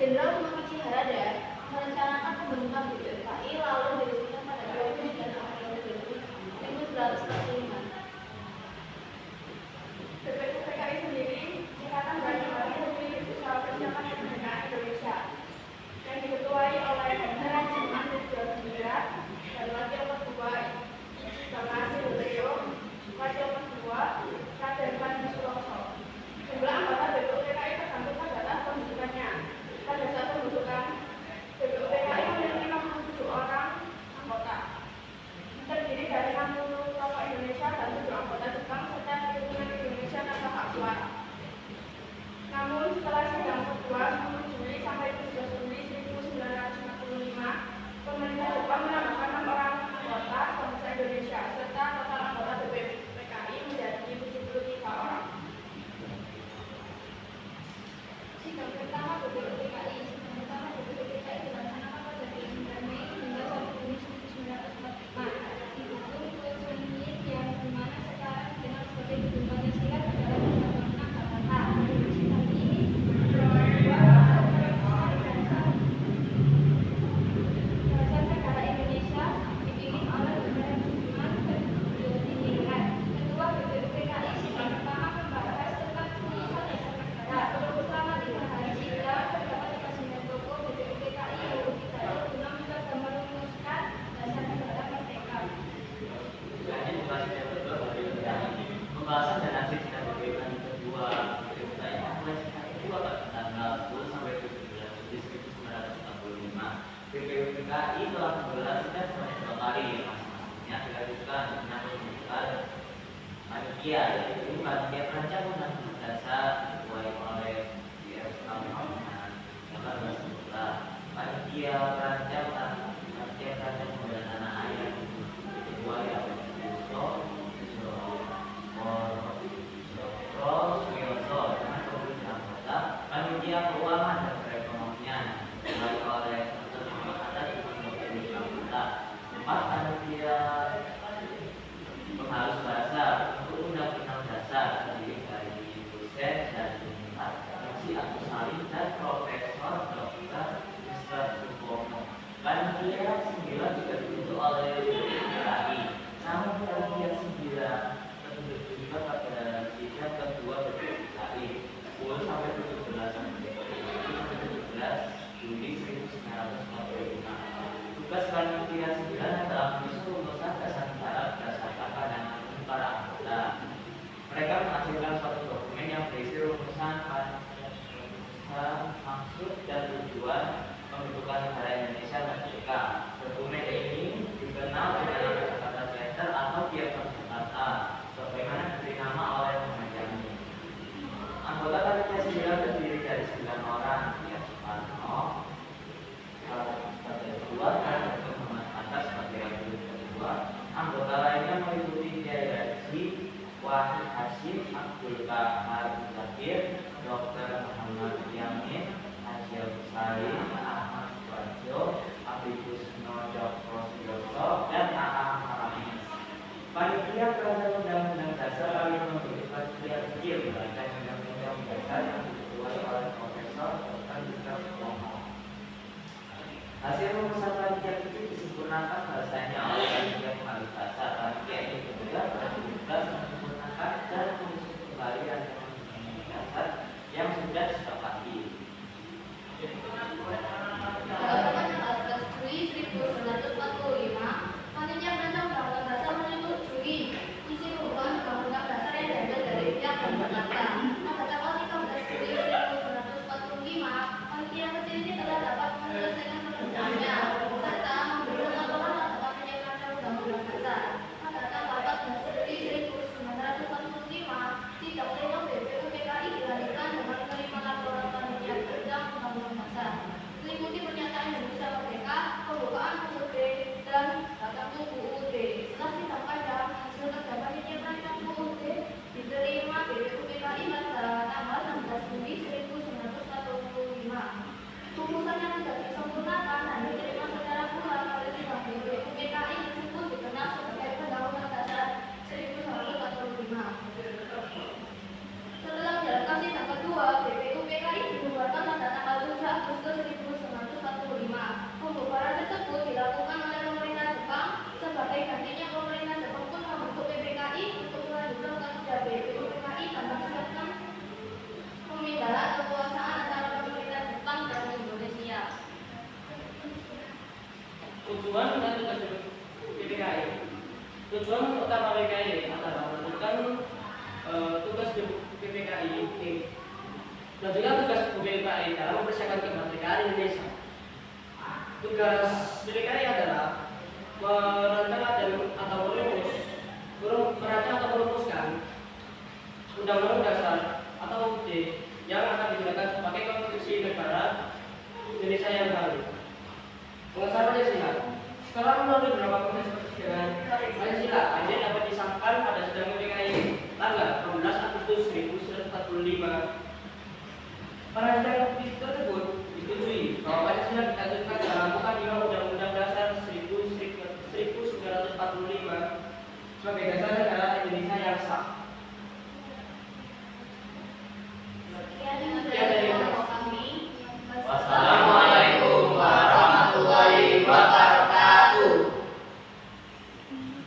Jenderal Tumakichi Harada merencanakan pembentukan BPUKI lalu diresmikan pada 29 April 1945. BPUPKI sendiri singkatan dari Berdiri Usaha Persiapan Kemerdekaan Indonesia yang diketuai oleh Jenderal Jerman Ridwan dan Wakil Ketua Bapak Silvio, Wakil Ketua Raden Panji Suroso. Jumlah anggota BPUPKI tergantung pada data pembentukannya. Pada saat pembentukan, BPUPKI memiliki 67 orang anggota, terdiri dari 60 tokoh Indonesia dan 7 anggota Jepang serta pimpinan Indonesia tanpa hak suara. Namun setelah sidang kedua 10 Juli sampai 17 Juli 1945, pemerintah Jepang menambahkan 6 orang anggota bangsa Indonesia serta total anggota BPUPKI menjadi 73 orang. Sidang pertama BPUPKI dilaksanakan pada 9 Mei hingga 1 Juni 1945 di gedung Kosamui yang dimana sekarang dikenal sebagai Gedung Pancasila adalah Jakarta, Jakarta. Sidang ini bahasa negara Indonesia dipimpin oleh Jenderal Sudirman dan Diningrat. Ketua BPUPKI sidang pertama membahas tentang penulisan dasar negara. Selama 3 hari sidang terdapat 9 tokoh BPUPKI yang berbicara guna mencoba merumuskan dasar negara merdeka. Pembahasan dan hasil sidang BPUPKI kedua BPUPKI pada tanggal 10 sampai 17 Juli 1945. BPUPKI telah menggelar sidang sebanyak 2 kali, masing-masingnya dilakukan dengan pembentukan panitia, yaitu panitia perancang undang-undang dasar diketuai oleh D.F. Muhammad dan 18 panitia perancang pembelaan tanah air diketuai oleh Suyoso dengan komisi anggota panitia keuangan dan perekonomian diketuai oleh Dr. Muhammad Hatta dengan komisi anggota 4 panitia penghalus bahasa untuk undang-undang dasar terdiri dari dosen dan penyelihat Haji Agus Salim dan Profesor Dr. Mr. Supomo. Panitia 9 juga dibentuk oleh BPUPKI. Namun panitia 9 terbentuk juga pada sidang kedua BPUPKI 10 sampai 17 Juli 1945. Tugas panitia 9 adalah menyusun rumusan dasar negara berdasarkan pandangan para anggota. Mereka menghasilkan suatu dokumen yang berisi rumusan maksud dan tujuan pembentukan negara Indonesia merdeka. Dokumen ini dikenal dengan nama Jakarta Charter atau Piagam Jakarta, sebagaimana diberi nama oleh pengajarnya. Anggota panitia 9 terdiri dari 9 orang, yang Soekarno sebagai ketua dan Dr. Muhammad Hatta sebagai wakil ketua. Anggota lainnya meliputi Kiai Haji Wahid Hasyim, Abdul Kahar Zakir, Dr. Muhammad Yamin, Haji Agus Salim, Ahmad Suwarjo, Abdul Dr. Suyoso, dan Aang Haramis. Panitia perancang undang-undang dasar kali memiliki panitia kecil merancang undang-undang dasar yang diketuai oleh Profesor Dr. Mr. Supomo. Hasil rumusan panitia kecil disempurnakan bahasanya oleh panitia penghalus bahasa. Panitia ini kemudian bertugas menyempurnakan dan menyusun kembali rancangan undang-undang dasar yang sudah disepakati. Pada tanggal 11 Juli 1945, panitia perancang undang-undang dasar menyetujui isi perubahan undang-undang dasar yang diambil dari Piagam Jakarta. Pada tanggal 13 Juli 1945, panitia kecil ini telah dapat menyelesaikan pekerjaannya serta memberi laporan terhadap penyelesaian DKI dalam mempersiapkan kemerdekaan Indonesia. Tugas DKI adalah merancang atau merumuskan Undang-Undang Dasar atau UUD yang akan digunakan sebagai konstitusi negara Indonesia yang baru. Pengesahan Pancasila. Setelah melalui beberapa proses persidangan, Pancasila akhirnya dapat disahkan pada sidang DKI tanggal 12 Agustus 1945. Pada sidang tersebut disetujui bahwa Pancasila dicantumkan dalam Muka 5 Undang-Undang Dasar 1945 sebagai dasar